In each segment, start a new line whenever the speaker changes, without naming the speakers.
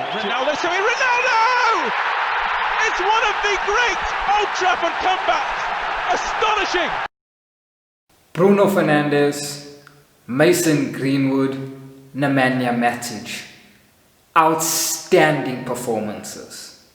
Ronaldo to me, Ronaldo! It's one of the great Old Trafford comebacks. Astonishing!
Bruno Fernandes, Mason Greenwood, Nemanja Matic. Outstanding performances.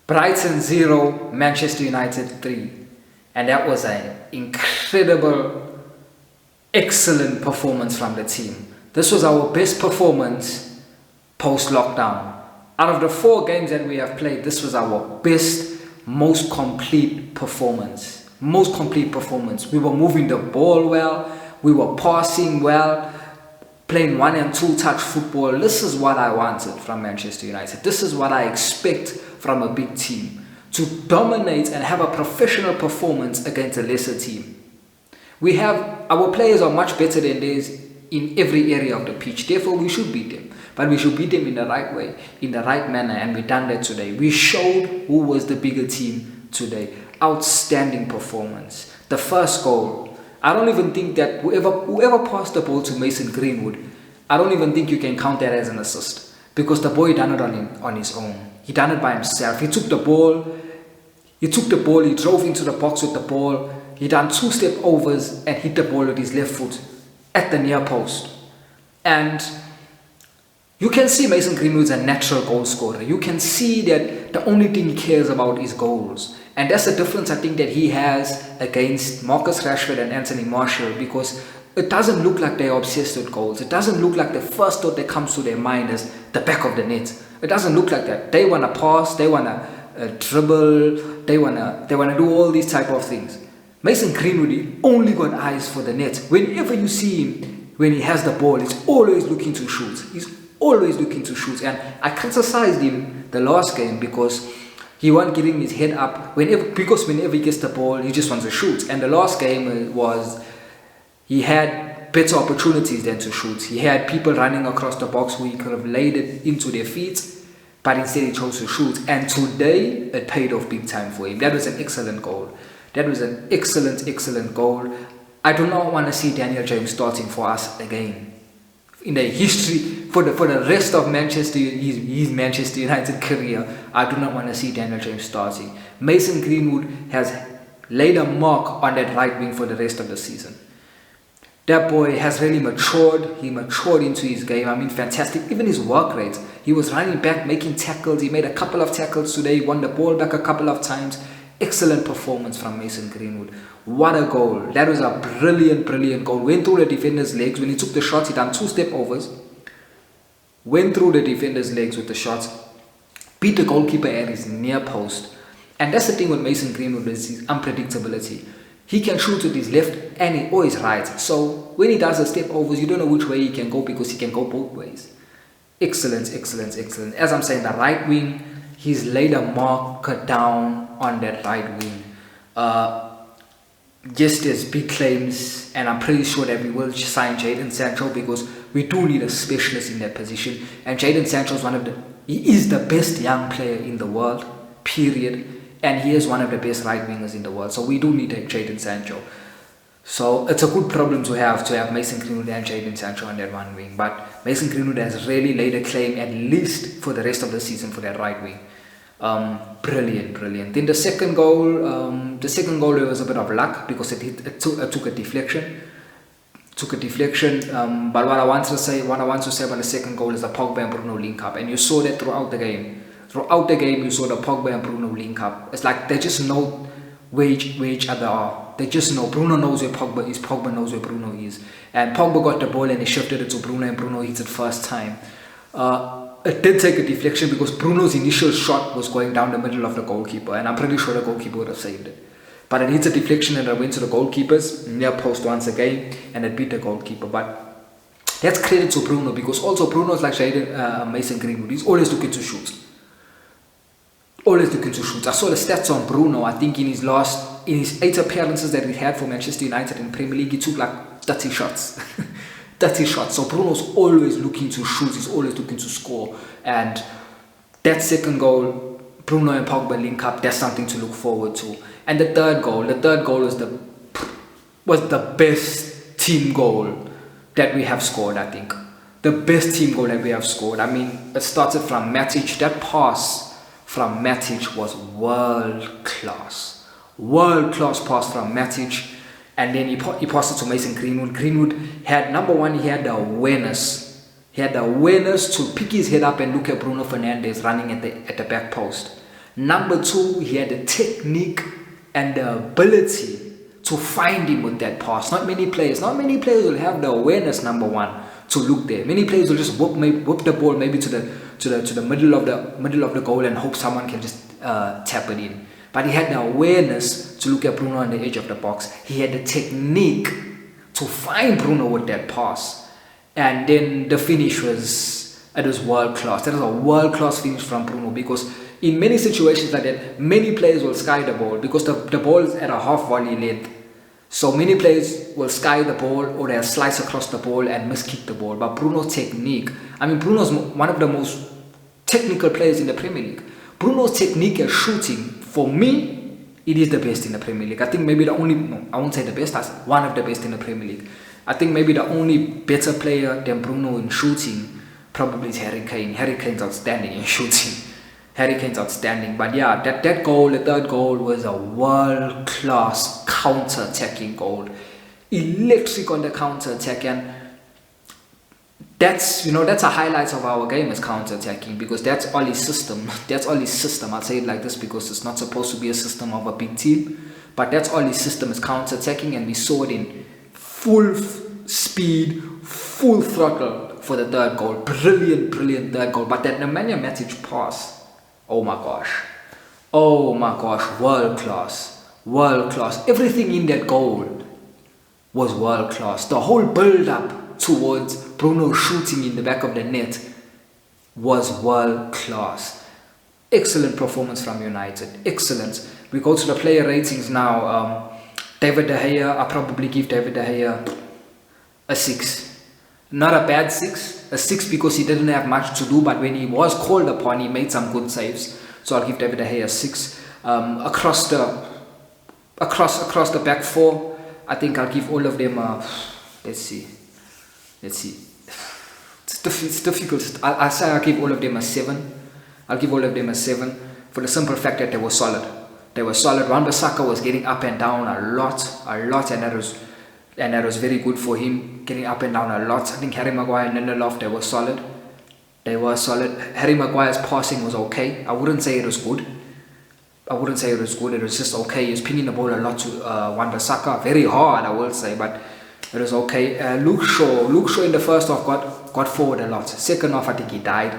Brighton 0, Manchester United 3. And that was an incredible, excellent performance from the team. This was our best performance post-lockdown. Out of the 4 games that we have played, this was our best, most complete performance. Most complete performance. We were moving the ball well. We were passing well. Playing 1 and 2 touch football. This is what I wanted from Manchester United. This is what I expect from a big team. To dominate and have a professional performance against a lesser team. Our players are much better than theirs in every area of the pitch. Therefore, we should beat them. But we should beat them in the right way, in the right manner. And we done that today. We showed who was the bigger team today. Outstanding performance. The first goal. I don't even think that whoever passed the ball to Mason Greenwood, I don't even think you can count that as an assist. Because the boy done it on his own. He done it by himself. He took the ball, he drove into the box with the ball. He done 2 step overs and hit the ball with his left foot at the near post. And you can see Mason Greenwood's a natural goal scorer. You can see that the only thing he cares about is goals. And that's the difference I think that he has against Marcus Rashford and Anthony Martial, because it doesn't look like they're obsessed with goals. It doesn't look like the first thought that comes to their mind is the back of the net. It doesn't look like that. They want to pass, they want to dribble, they want to do all these type of things. Mason Greenwood, he only got eyes for the net. Whenever you see him, when he has the ball, he's always looking to shoot. He's always looking to shoot. And I criticized him the last game because he wasn't getting his head up. Because whenever he gets the ball, he just wants to shoot. And the last game he had better opportunities than to shoot. He had people running across the box where he could have laid it into their feet, but instead he chose to shoot. And today, it paid off big time for him. That was an excellent goal. That was an excellent goal. I do not want to see Daniel James starting for us again. In the history, for the rest of his Manchester United career, I do not want to see Daniel James starting. Mason Greenwood has laid a mark on that right wing for the rest of the season. That boy has really matured. He matured into his game. I mean, fantastic. Even his work rate. He was running back, making tackles. He made a couple of tackles today. Won the ball back a couple of times. Excellent performance from Mason Greenwood. What a goal. That was a brilliant goal. Went through the defender's legs. When he took the shot, he done 2 step overs. Went through the defender's legs with the shots. Beat the goalkeeper at his near post. And that's the thing with Mason Greenwood, is his unpredictability. He can shoot with his left and or his right. So when he does the step overs, you don't know which way he can go because he can go both ways. Excellent. As I'm saying, the right wing, he's laid a marker down on that right wing. Just there's big claims, and I'm pretty sure that we will sign Jadon Sancho because we do need a specialist in that position. And Jadon Sancho is he is the best young player in the world, period. And he is one of the best right wingers in the world. So we do need Jadon Sancho. So it's a good problem to have Mason Greenwood and Jadon Sancho on that one wing. But Mason Greenwood has really laid a claim, at least for the rest of the season, for that right wing. Brilliant. Then the second goal, there was a bit of luck because it took a deflection. But what I want to say about the second goal is the Pogba and Bruno link up, and you saw that throughout the game. Throughout the game, you saw the Pogba and Bruno link up. It's like they just know where each other are. They just know. Bruno knows where Pogba is. Pogba knows where Bruno is. And Pogba got the ball and he shifted it to Bruno, and Bruno hits it first time. It did take a deflection because Bruno's initial shot was going down the middle of the goalkeeper, and I'm pretty sure the goalkeeper would have saved it. But it hits a deflection and it went to the goalkeepers near post once again, and it beat the goalkeeper. But that's credit to Bruno, because also Bruno's like Mason Greenwood. He's always looking to shoot. I saw the stats on Bruno. I think in his 8 appearances that he had for Manchester United in Premier League, he took like 30 shots. 30 shots. So Bruno's always looking to shoot. He's always looking to score. And that second goal, Bruno and Pogba link up. That's something to look forward to. And the third goal was the best team goal that we have scored, I think. the best team goal that we have scored. I mean, it started from Matic. That pass from Matic was world class. World class pass from Matic. And then he passed it to Mason Greenwood. Greenwood had, number one, he had the awareness. He had the awareness to pick his head up and look at Bruno Fernandes running at the back post. Number two, he had the technique and the ability to find him with that pass. Not many players will have the awareness, number one, to look there. Many players will just whoop the ball maybe to the middle of the goal and hope someone can just tap it in. But he had the awareness to look at Bruno on the edge of the box. He had the technique to find Bruno with that pass. And then the finish was world class. That was a world class finish from Bruno, because in many situations like that, many players will sky the ball because the ball is at a half volley length. So many players will sky the ball or they'll slice across the ball and miskick the ball. But Bruno's technique, I mean, Bruno's one of the most technical players in the Premier League. Bruno's technique at shooting, for me, it is the best in the Premier League. I think maybe I won't say the best, one of the best in the Premier League. I think maybe the only better player than Bruno in shooting probably is Harry Kane. Harry Kane's outstanding in shooting. Harry Kane's outstanding. But yeah, that goal, the third goal, was a world-class counter-attacking goal. Electric on the counter-attack, and that's a highlight of our game is counter-attacking, because that's Ollie's system. That's Ollie's system. I'll say it like this because it's not supposed to be a system of a big team, but that's Ollie's system, is counter-attacking, and we saw it in full speed, full throttle for the third goal. Brilliant third goal. But that Nemanja Matic pass, oh my gosh, world class. Everything in that goal was world class. The whole build up towards Bruno shooting in the back of the net was world class. Excellent performance from United. Excellent. We go to the player ratings now. David De Gea, I probably give David De Gea a 6. Not a bad 6. A 6 because he didn't have much to do, but when he was called upon, he made some good saves. So I'll give David De Gea a 6. Across the back four, I think I'll give all of them a, let's see. It's difficult. I'll say I'll give all of them a 7. I'll give all of them a 7 for the simple fact that they were solid. Wan-Bissaka was getting up and down a lot, and that was very good for him, getting up and down a lot. I think Harry Maguire and Lindelof, they were solid. Harry Maguire's passing was okay. I wouldn't say it was good. It was just okay. He was pinning the ball a lot to Wan-Bissaka. Very hard, I will say, but it was okay. Luke Shaw in the first half got forward a lot. Second half, I think he died.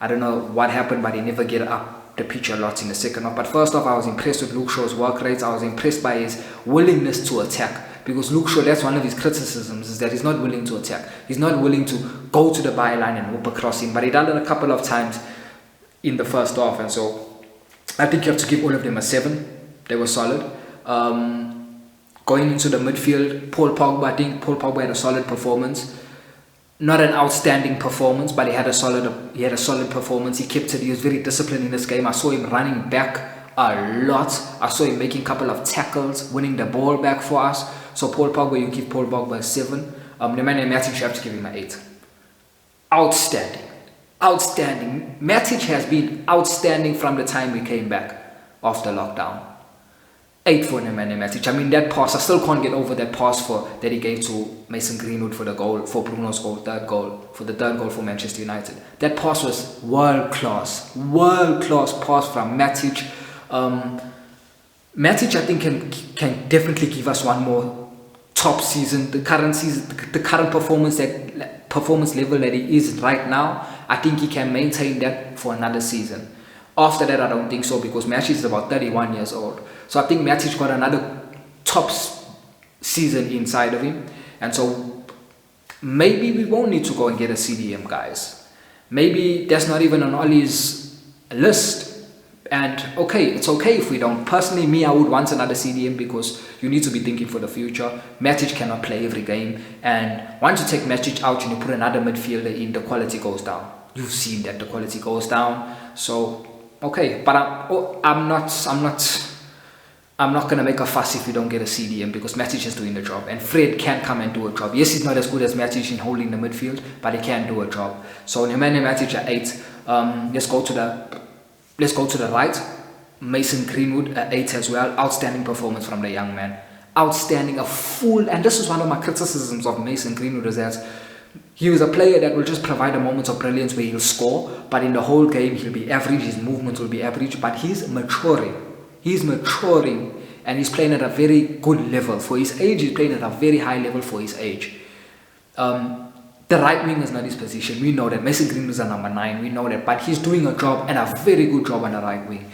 I don't know what happened, but he never get up the pitch a lot in the second half. But first off, I was impressed with Luke Shaw's work rates. I was impressed by his willingness to attack, because Luke Shaw, that's one of his criticisms, is that he's not willing to attack. He's not willing to go to the byline and whoop across him, but he done it a couple of times in the first half, and so I think you have to give all of them a 7. They were solid. Going into the midfield, Paul Pogba, I think Paul Pogba had a solid performance. Not an outstanding performance, but he had a solid performance. He kept it. He was very disciplined in this game. I saw him running back a lot. I saw him making a couple of tackles, winning the ball back for us. So Paul Pogba, you give Paul Pogba a 7. Nemanja Matic, you have to give him an 8. Outstanding. Matic has been outstanding from the time we came back after lockdown. 8 for Nemanja Matic. I mean, that pass, I still can't get over that pass that he gave to Mason Greenwood for the goal, for Bruno's goal, third goal for Manchester United. That pass was world class pass from Matic. Matic, I think, can definitely give us one more top season. The current performance level that he is right now, I think he can maintain that for another season. After that, I don't think so, because Matic is about 31 years old. So I think Matic got another top season inside of him. And so maybe we won't need to go and get a CDM, guys. Maybe that's not even on Ollie's list. And okay, it's okay if we don't. Personally, me, I would want another CDM, because you need to be thinking for the future. Matic cannot play every game. And once you take Matic out and you put another midfielder in, the quality goes down. You've seen that the quality goes down. So okay, but I'm not I'm not going to make a fuss if you don't get a CDM because Matic is doing the job. And Fred can come and do a job. Yes, he's not as good as Matic in holding the midfield, but he can do a job. So Nemanja Matic at 8. Let's go to the right. Mason Greenwood at 8 as well. Outstanding performance from the young man. Outstanding, a full, and this is one of my criticisms of Mason Greenwood, is that he was a player that will just provide a moment of brilliance where he'll score, but in the whole game he'll be average, his movements will be average, but he's maturing. He's maturing and he's playing at a very good level. For his age, he's playing at a very high level for his age. The right wing is not his position. We know that. Mason Greenwood is a number 9. We know that. But he's doing a job, and a very good job on the right wing.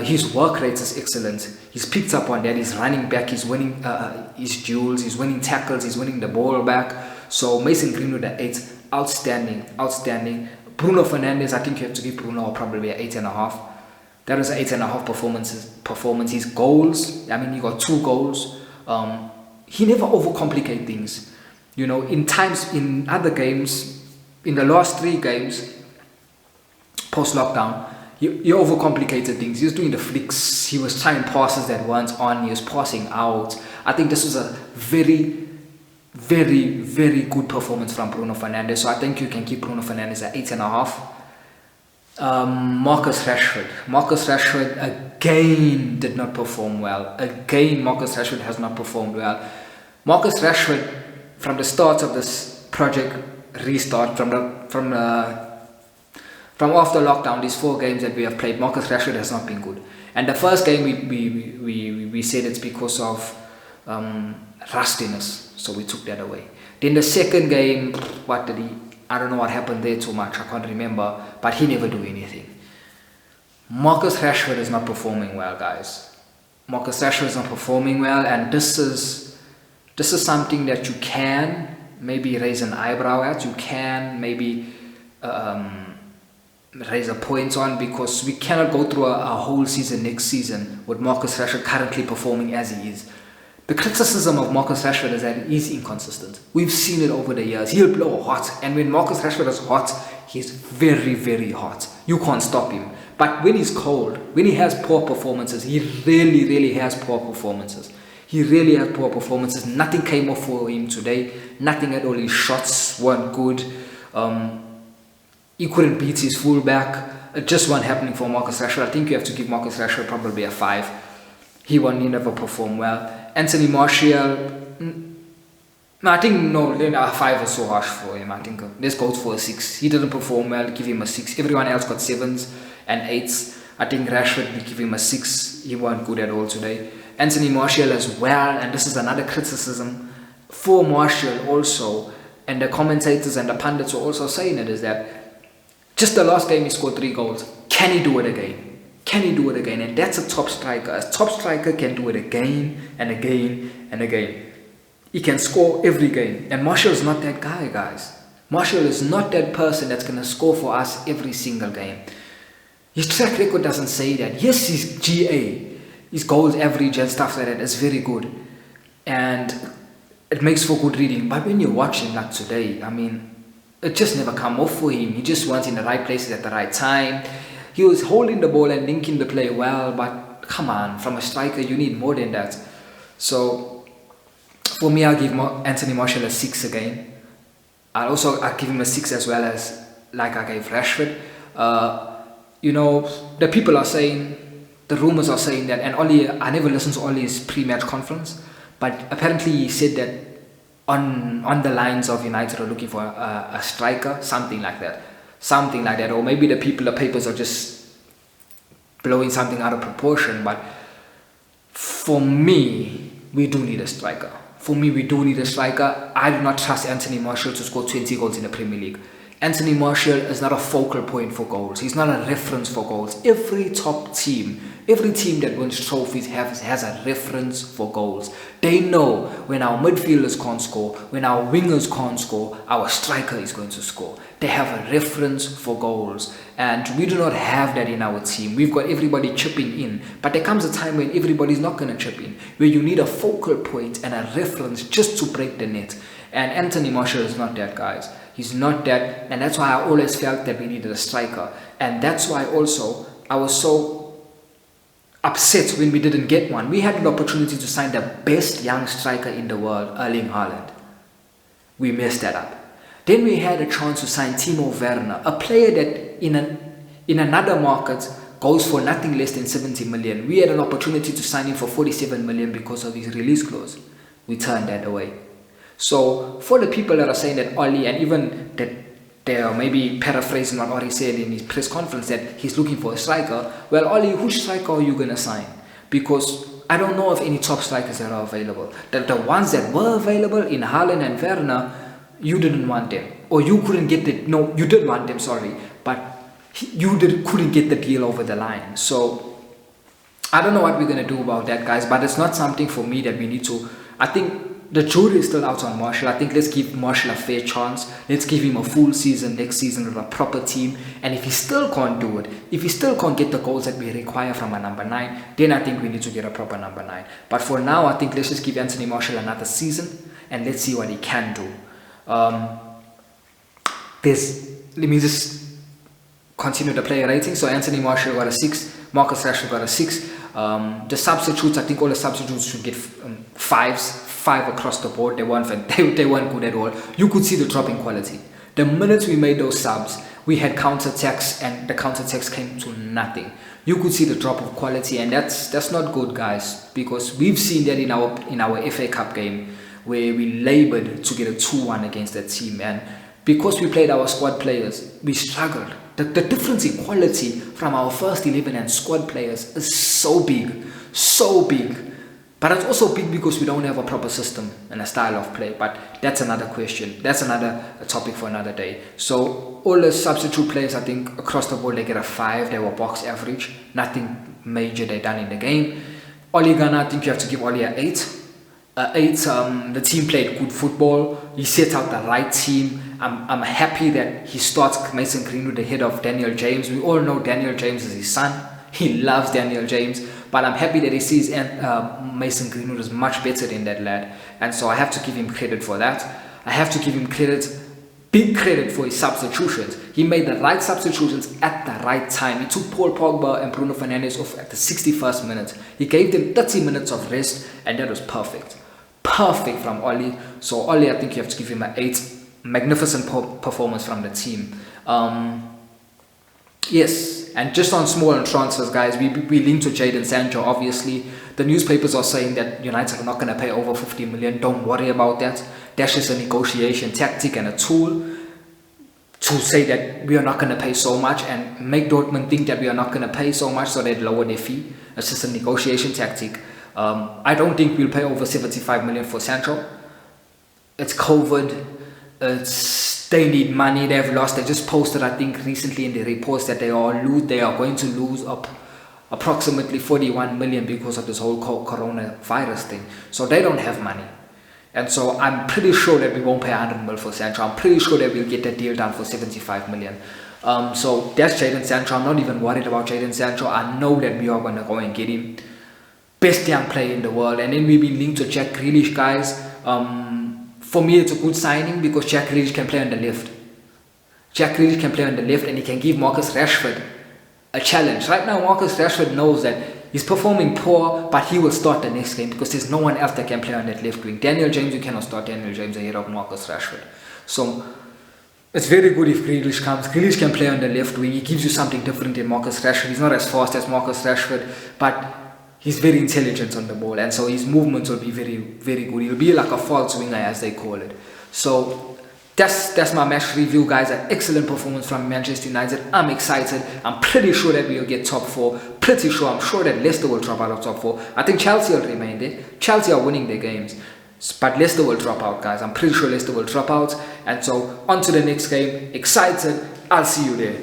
His work rate is excellent. He's picked up on that. He's running back. He's winning his duels. He's winning tackles. He's winning the ball back. So Mason Greenwood at 8. Outstanding. Outstanding. Bruno Fernandes, I think you have to give Bruno probably an 8.5. That was an 8.5 performance. His goals, I mean, he got 2 goals. He never overcomplicate things. You know, in other games, in the last 3 games, post-lockdown, he overcomplicated things. He was doing the flicks. He was trying passes that weren't on. He was passing out. I think this was a very, very, very good performance from Bruno Fernandes. So I think you can keep Bruno Fernandes at 8.5. Marcus Rashford again did not perform well. Again, Marcus Rashford has not performed well. Marcus Rashford, from the start of this project restart, from after lockdown, these 4 games that we have played, Marcus Rashford has not been good. And the first game we said it's because of rustiness, so we took that away. Then the second game, I don't know what happened there too much, I can't remember, but he never do anything. Marcus Rashford is not performing well, guys. Marcus Rashford is not performing well, and this is something that you can maybe raise an eyebrow at. You can maybe raise a point on, because we cannot go through a whole season next season with Marcus Rashford currently performing as he is. The criticism of Marcus Rashford is that he's inconsistent. We've seen it over the years. He'll blow hot, and when Marcus Rashford is hot, he's very, very hot. You can't stop him. But when he's cold, when he has poor performances, he really, really has poor performances. He really has poor performances. Nothing came off for him today. Nothing at all. His shots weren't good. He couldn't beat his fullback. It just wasn't happening for Marcus Rashford. I think you have to give Marcus Rashford probably a 5. He never performed well. Anthony Martial, I think a 5 is so harsh for him. I think let's go for a 6. He didn't perform well, give him a 6. Everyone else got 7s and 8s. I think Rashford, we give him a 6. He wasn't good at all today. Anthony Martial as well, and this is another criticism for Martial also, and the commentators and the pundits were also saying it, is that just the last game he scored 3 goals. Can he do it again? Can he do it again? And that's a top striker. A top striker can do it again and again and again. He can score every game. And Martial is not that guy, guys. Martial is not that person that's going to score for us every single game. His track record doesn't say that. Yes, his GA, his goals average and stuff like that is very good. And it makes for good reading. But when you're watching like today, I mean, it just never come off for him. He just went in the right places at the right time. He was holding the ball and linking the play well, but come on, from a striker, you need more than that. So, for me, I'll give Anthony Martial a 6 again. I'll give him a 6 as well as, like I gave Rashford. The people are saying, the rumors are saying that, and Oli, I never listened to Oli's pre-match conference, but apparently he said that on the lines of United are looking for a striker, something like that. Or maybe the papers are just blowing something out of proportion. But for me, we do need a striker. I do not trust Anthony Martial to score 20 goals in the Premier League. Anthony Martial is not a focal point for goals. He's not a reference for goals. Every team that wins trophies has a reference for goals. They know when our midfielders can't score, when our wingers can't score, our striker is going to score. They have a reference for goals. And we do not have that in our team. We've got everybody chipping in. But there comes a time when everybody's not going to chip in, where you need a focal point and a reference just to break the net. And Anthony Martial is not that, guys. He's not that, and that's why I always felt that we needed a striker. And that's why also I was so upset when we didn't get one. We had an opportunity to sign the best young striker in the world, Erling Haaland. We messed that up. Then we had a chance to sign Timo Werner, a player that in another market goes for nothing less than 70 million. We had an opportunity to sign him for 47 million because of his release clause. We turned that away. So for the people that are saying that Oli, and even that they are maybe paraphrasing what Oli said in his press conference, that he's looking for a striker, well, Oli, which striker are you going to sign? Because I don't know of any top strikers that are available. The ones that were available in Haaland and Werner, you didn't want them. Or you couldn't get the... No, you did want them, sorry. But couldn't get the deal over the line. So I don't know what we're going to do about that, guys. But it's not something for me that we need to... I think the jury is still out on Martial. I think let's give Martial a fair chance. Let's give him a full season next season with a proper team. And if he still can't do it, if he still can't get the goals that we require from a number 9, then I think we need to get a proper number 9. But for now, I think let's just give Anthony Martial another season and let's see what he can do. Let me just continue the player rating. So Anthony Martial got a 6, Marcus Rashford got a 6. The substitutes, I think all the substitutes should get 5s. 5 across the board. They weren't good at all. You could see the drop in quality. The minute we made those subs, we had counter-attacks and the counter-attacks came to nothing. You could see the drop of quality, and that's not good, guys, because we've seen that in our FA Cup game where we labored to get a 2-1 against that team, and because we played our squad players, we struggled. The difference in quality from our first 11 and squad players is so big, so big. But it's also big because we don't have a proper system and a style of play. But that's another question. That's another topic for another day. So all the substitute players, I think across the board, they get a 5. They were box average. Nothing major they done in the game. Ole Gunnar, I think you have to give Ole an 8. 8. The team played good football. He set out the right team. I'm happy that he starts Mason Greenwood ahead of Daniel James. We all know Daniel James is his son. He loves Daniel James. But I'm happy that he sees Mason Greenwood is much better than that lad. And so I have to give him credit for that. I have to give him big credit for his substitutions. He made the right substitutions at the right time. He took Paul Pogba and Bruno Fernandes off at the 61st minute. He gave them 30 minutes of rest, and that was perfect. Perfect from Oli. So Oli, I think you have to give him an 8. Magnificent performance from the team. Yes, and just on small transfers, guys, we linked to Jadon Sancho. Obviously, the newspapers are saying that United are not going to pay over 50 million. Don't worry about that. That's just a negotiation tactic and a tool to say that we are not going to pay so much and make Dortmund think that we are not going to pay so much so they lower their fee. It's just a negotiation tactic. I don't think we'll pay over 75 million for Sancho. It's COVID. They need money. They've lost. They just posted, I think, recently in the reports that they are going to lose up approximately 41 million because of this whole coronavirus thing. So they don't have money. And so I'm pretty sure that we won't pay 100 million for Sancho. I'm pretty sure that we'll get that deal done for 75 million. So that's Jadon Sancho. I'm not even worried about Jadon Sancho. I know that we are going to go and get him. Best young player in the world. And then we've been linked to Jack Grealish, guys. For me, it's a good signing because Jack Grealish can play on the left. Jack Grealish can play on the left and he can give Marcus Rashford a challenge. Right now, Marcus Rashford knows that he's performing poor, but he will start the next game because there's no one else that can play on that left wing. Daniel James, you cannot start Daniel James ahead of Marcus Rashford. So it's very good if Grealish comes. Grealish can play on the left wing. He gives you something different than Marcus Rashford. He's not as fast as Marcus Rashford, but he's very intelligent on the ball, and so his movements will be very, very good. He'll be like a false winger, as they call it. So that's my match review, guys. An excellent performance from Manchester United. I'm excited. I'm pretty sure that we'll get top 4. I'm sure that Leicester will drop out of top 4. I think Chelsea will remain there. Chelsea are winning their games, but Leicester will drop out, guys. I'm pretty sure Leicester will drop out. And so on to the next game. Excited. I'll see you there.